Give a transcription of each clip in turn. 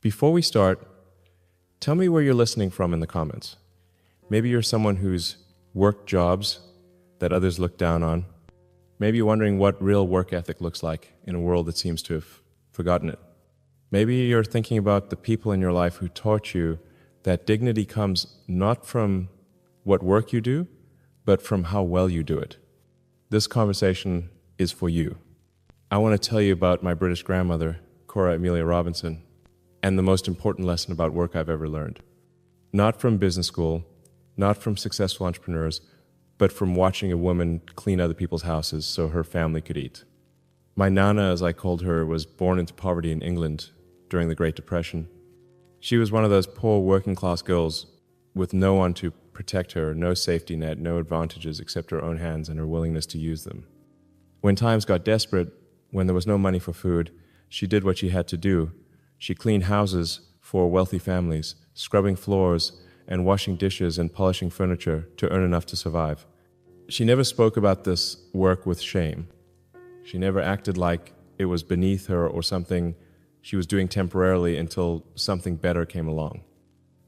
Before we start, tell me where you're listening from in the comments. Maybe you're someone who's worked jobs that others look down on. Maybe you're wondering what real work ethic looks like in a world that seems to have forgotten it. Maybe you're thinking about the people in your life who taught you that dignity comes not from what work you do, but from how well you do it. This conversation is for you. I want to tell you about my British grandmother, Cora Amelia Robinson, and the most important lesson about work I've ever learned. Not from business school, not from successful entrepreneurs, but from watching a woman clean other people's houses so her family could eat. My Nana, as I called her, was born into poverty in England during the Great Depression. She was one of those poor working-class girls with no one to protect her, no safety net, no advantages except her own hands and her willingness to use them. When times got desperate, when there was no money for food, she did what she had to do. She cleaned houses for wealthy families, scrubbing floors and washing dishes and polishing furniture to earn enough to survive. She never spoke about this work with shame. She never acted like it was beneath her or something she was doing temporarily until something better came along.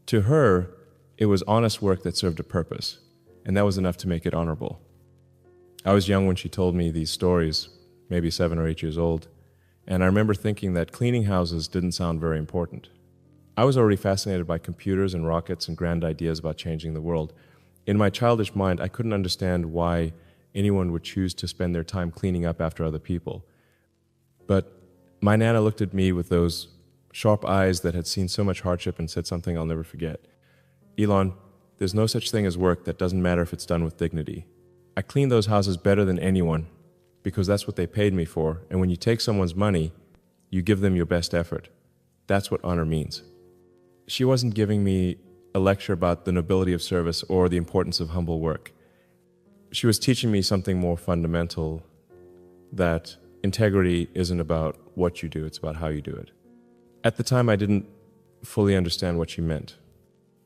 To her, it was honest work that served a purpose, and that was enough to make it honorable. I was young when she told me these stories, maybe 7 or 8 years old, and I remember thinking that cleaning houses didn't sound very important. I was already fascinated by computers and rockets and grand ideas about changing the world. In my childish mind, I couldn't understand why anyone would choose to spend their time cleaning up after other people. But my Nana looked at me with those sharp eyes that had seen so much hardship and said something I'll never forget. Elon, there's no such thing as work that doesn't matter if it's done with dignity. I clean those houses better than anyone because that's what they paid me for, and when you take someone's money, you give them your best effort. That's what honor means. She wasn't giving me a lecture about the nobility of service or the importance of humble work. She was teaching me something more fundamental, that integrity isn't about what you do, it's about how you do it. At the time, I didn't fully understand what she meant.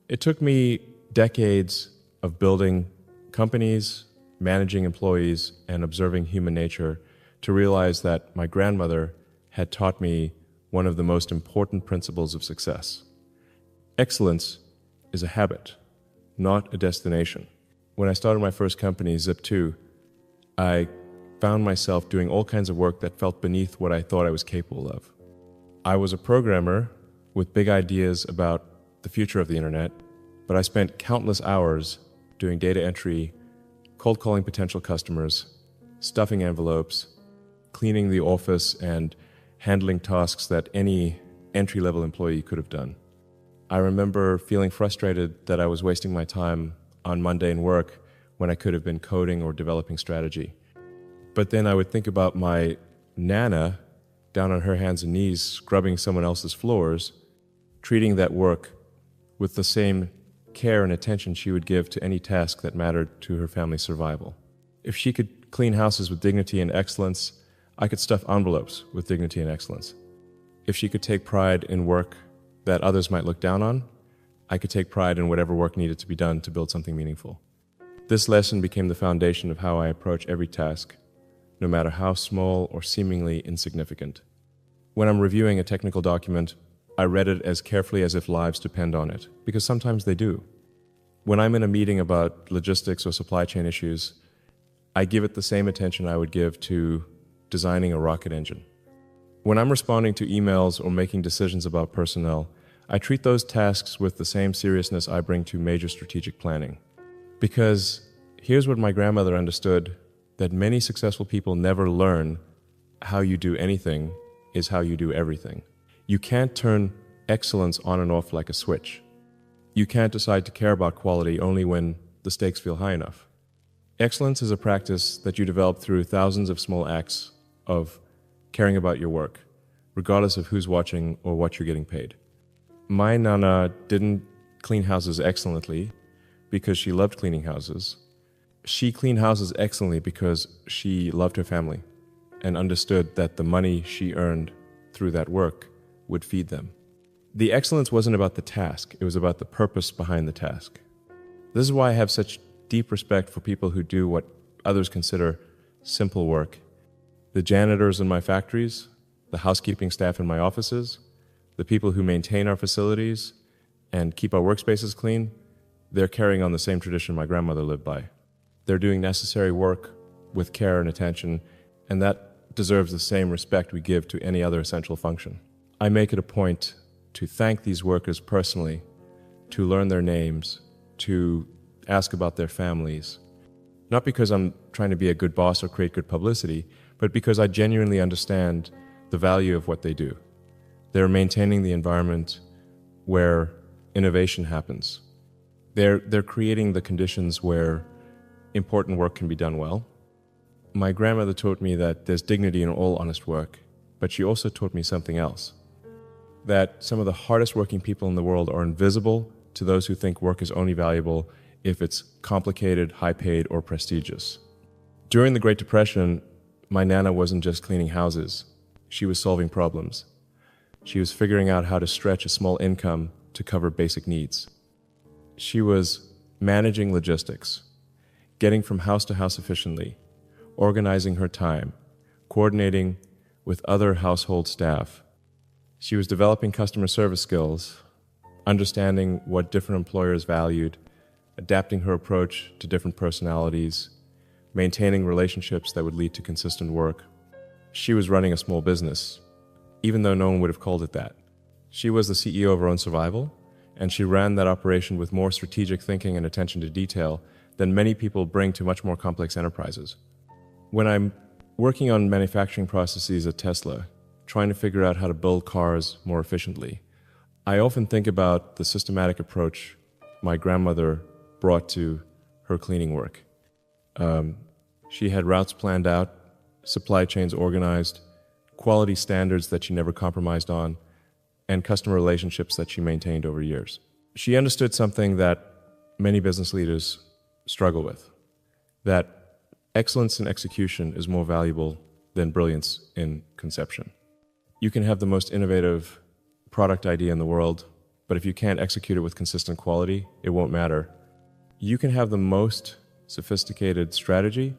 It took me decades of building companies, managing employees, and observing human nature to realize that my grandmother had taught me one of the most important principles of success. Excellence is a habit, not a destination. When I started my first company, Zip2, I found myself doing all kinds of work that felt beneath what I thought I was capable of. I was a programmer with big ideas about the future of the internet, but I spent countless hours doing data entry, cold calling potential customers, stuffing envelopes, cleaning the office, and handling tasks that any entry-level employee could have done. I remember feeling frustrated that I was wasting my time on mundane work when I could have been coding or developing strategy. But then I would think about my Nana down on her hands and knees scrubbing someone else's floors, treating that work with the same care and attention she would give to any task that mattered to her family's survival. If she could clean houses with dignity and excellence, I could stuff envelopes with dignity and excellence. If she could take pride in work that others might look down on, I could take pride in whatever work needed to be done to build something meaningful. This lesson became the foundation of how I approach every task, no matter how small or seemingly insignificant. When I'm reviewing a technical document, I read it as carefully as if lives depend on it, because sometimes they do. When I'm in a meeting about logistics or supply chain issues, I give it the same attention I would give to designing a rocket engine. When I'm responding to emails or making decisions about personnel, I treat those tasks with the same seriousness I bring to major strategic planning. Because here's what my grandmother understood, that many successful people never learn: how you do anything is how you do everything. You can't turn excellence on and off like a switch. You can't decide to care about quality only when the stakes feel high enough. Excellence is a practice that you develop through thousands of small acts of caring about your work, regardless of who's watching or what you're getting paid. My Nana didn't clean houses excellently because she loved cleaning houses. She cleaned houses excellently because she loved her family and understood that the money she earned through that work would feed them. The excellence wasn't about the task, it was about the purpose behind the task. This is why I have such deep respect for people who do what others consider simple work. The janitors in my factories, the housekeeping staff in my offices, The people who maintain our facilities and keep our workspaces clean, they're carrying on the same tradition my grandmother lived by. They're doing necessary work with care and attention, and that deserves the same respect we give to any other essential function. I make it a point to thank these workers personally, to learn their names, to ask about their families. Not because I'm trying to be a good boss or create good publicity, but because I genuinely understand the value of what they do. They're maintaining the environment where innovation happens. They're creating the conditions where important work can be done well. My grandmother taught me that there's dignity in all honest work, but she also taught me something else. That some of the hardest working people in the world are invisible to those who think work is only valuable if it's complicated, high-paid, or prestigious. During the Great Depression, my Nana wasn't just cleaning houses. She was solving problems. She was figuring out how to stretch a small income to cover basic needs. She was managing logistics, getting from house to house efficiently, organizing her time, coordinating with other household staff. She was developing customer service skills, understanding what different employers valued, adapting her approach to different personalities, maintaining relationships that would lead to consistent work. She was running a small business, even though no one would have called it that. She was the CEO of her own survival, and she ran that operation with more strategic thinking and attention to detail than many people bring to much more complex enterprises. When I'm working on manufacturing processes at Tesla, trying to figure out how to build cars more efficiently, I often think about the systematic approach my grandmother brought to her cleaning work. She had routes planned out, supply chains organized, quality standards that she never compromised on, and customer relationships that she maintained over years. She understood something that many business leaders struggle with, that excellence in execution is more valuable than brilliance in conception. You can have the most innovative product idea in the world, but if you can't execute it with consistent quality, it won't matter. You can have the most sophisticated strategy,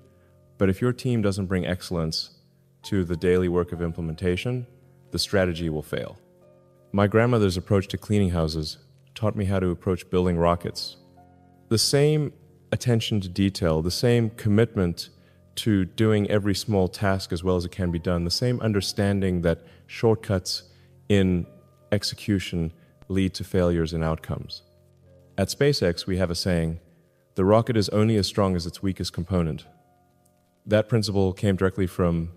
but if your team doesn't bring excellence to the daily work of implementation, the strategy will fail. My grandmother's approach to cleaning houses taught me how to approach building rockets. The same attention to detail, the same commitment to doing every small task as well as it can be done, the same understanding that shortcuts in execution lead to failures in outcomes. At SpaceX, we have a saying, "The rocket is only as strong as its weakest component." That principle came directly from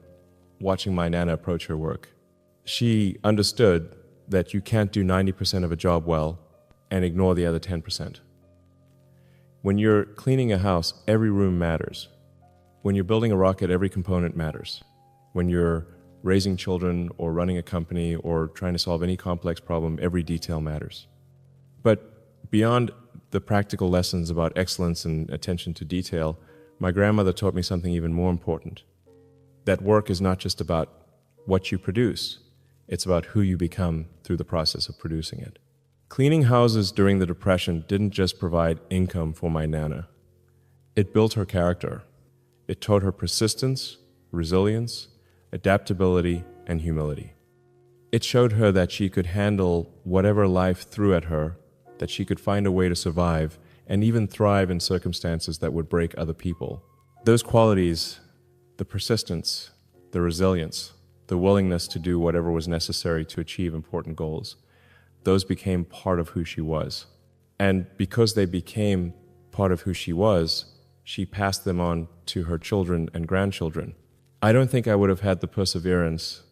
watching my Nana approach her work. She understood that you can't do 90% of a job well and ignore the other 10%. When you're cleaning a house, every room matters. When you're building a rocket, every component matters. When you're raising children or running a company or trying to solve any complex problem, every detail matters. But beyond the practical lessons about excellence and attention to detail, my grandmother taught me something even more important. That work is not just about what you produce, it's about who you become through the process of producing it. Cleaning houses during the Depression didn't just provide income for my Nana. It built her character. It taught her persistence, resilience, adaptability, and humility. It showed her that she could handle whatever life threw at her, that she could find a way to survive and even thrive in circumstances that would break other people. Those qualities, the persistence, the resilience, the willingness to do whatever was necessary to achieve important goals, those became part of who she was. And because they became part of who she was, she passed them on to her children and grandchildren. I don't think I would have had the perseverance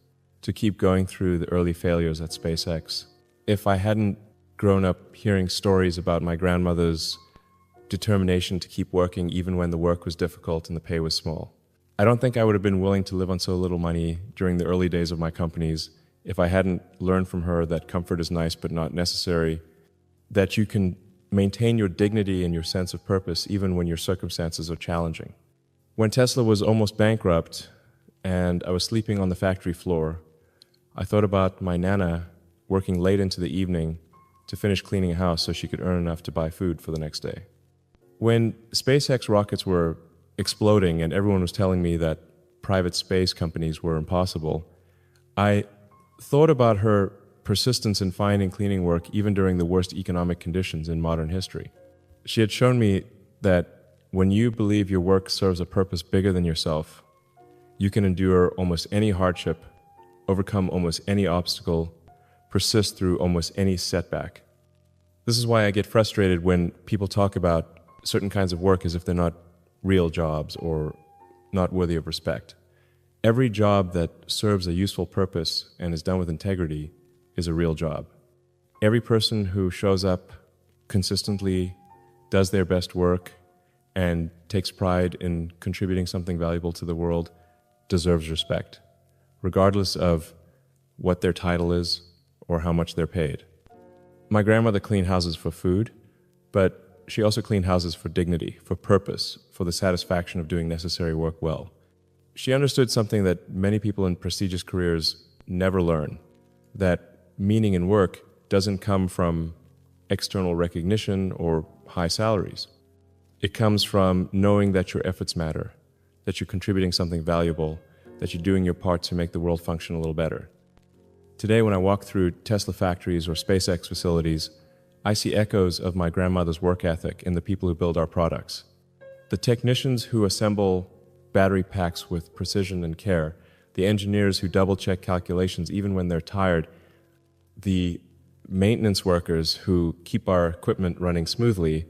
to keep going through the early failures at SpaceX if I hadn't grown up hearing stories about my grandmother's determination to keep working even when the work was difficult and the pay was small. I don't think I would have been willing to live on so little money during the early days of my companies if I hadn't learned from her that comfort is nice but not necessary, that you can maintain your dignity and your sense of purpose even when your circumstances are challenging. When Tesla was almost bankrupt and I was sleeping on the factory floor, I thought about my Nana working late into the evening to finish cleaning a house so she could earn enough to buy food for the next day. When SpaceX rockets were exploding and everyone was telling me that private space companies were impossible, I thought about her persistence in finding cleaning work even during the worst economic conditions in modern history. She had shown me that when you believe your work serves a purpose bigger than yourself, you can endure almost any hardship, overcome almost any obstacle, persist through almost any setback. This is why I get frustrated when people talk about certain kinds of work as if they're not real jobs or not worthy of respect. Every job that serves a useful purpose and is done with integrity is a real job. Every person who shows up consistently, does their best work, and takes pride in contributing something valuable to the world deserves respect, regardless of what their title is or how much they're paid. My grandmother cleaned houses for food, but she also cleaned houses for dignity, for purpose, for the satisfaction of doing necessary work well. She understood something that many people in prestigious careers never learn, that meaning in work doesn't come from external recognition or high salaries. It comes from knowing that your efforts matter, that you're contributing something valuable, that you're doing your part to make the world function a little better. Today, when I walk through Tesla factories or SpaceX facilities, I see echoes of my grandmother's work ethic in the people who build our products. The technicians who assemble battery packs with precision and care, the engineers who double-check calculations even when they're tired, the maintenance workers who keep our equipment running smoothly,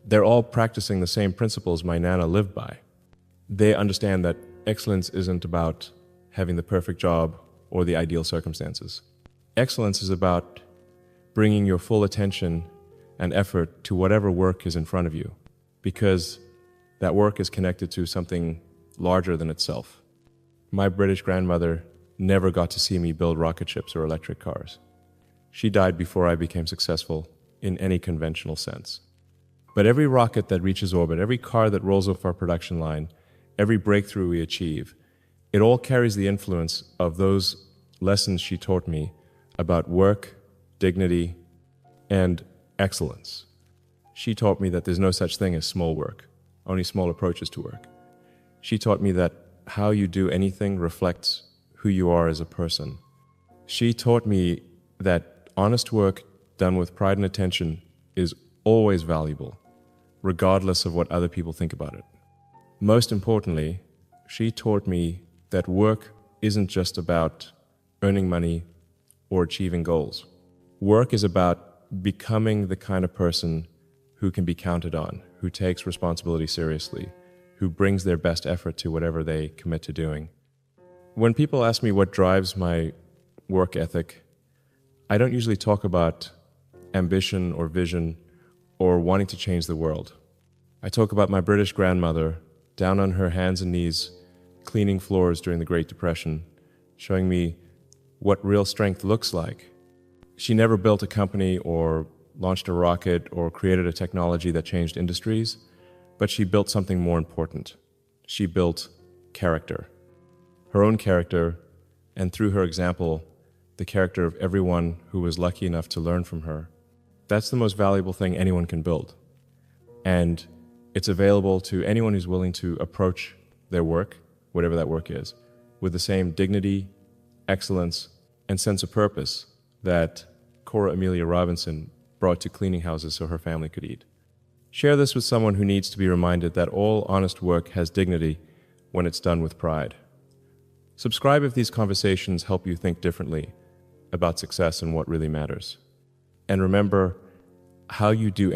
they're all practicing the same principles my Nana lived by. They understand that excellence isn't about having the perfect job or the ideal circumstances. Excellence is about bringing your full attention and effort to whatever work is in front of you, because that work is connected to something larger than itself. My British grandmother never got to see me build rocket ships or electric cars. She died before I became successful in any conventional sense. But every rocket that reaches orbit, every car that rolls off our production line, every breakthrough we achieve, it all carries the influence of those lessons she taught me about work, dignity, and excellence. She taught me that there's no such thing as small work, only small approaches to work. She taught me that how you do anything reflects who you are as a person. She taught me that honest work done with pride and attention is always valuable, regardless of what other people think about it. Most importantly, she taught me that work isn't just about earning money or achieving goals. Work is about becoming the kind of person who can be counted on, who takes responsibility seriously, who brings their best effort to whatever they commit to doing. When people ask me what drives my work ethic, I don't usually talk about ambition or vision or wanting to change the world. I talk about my British grandmother down on her hands and knees, cleaning floors during the Great Depression, showing me what real strength looks like. She never built a company or launched a rocket or created a technology that changed industries, but she built something more important. She built character. Her own character, and through her example, the character of everyone who was lucky enough to learn from her. That's the most valuable thing anyone can build. And it's available to anyone who's willing to approach their work, whatever that work is, with the same dignity, excellence, and sense of purpose that Cora Amelia Robinson brought to cleaning houses so her family could eat. Share this with someone who needs to be reminded that all honest work has dignity when it's done with pride. Subscribe if these conversations help you think differently about success and what really matters. And remember, how you do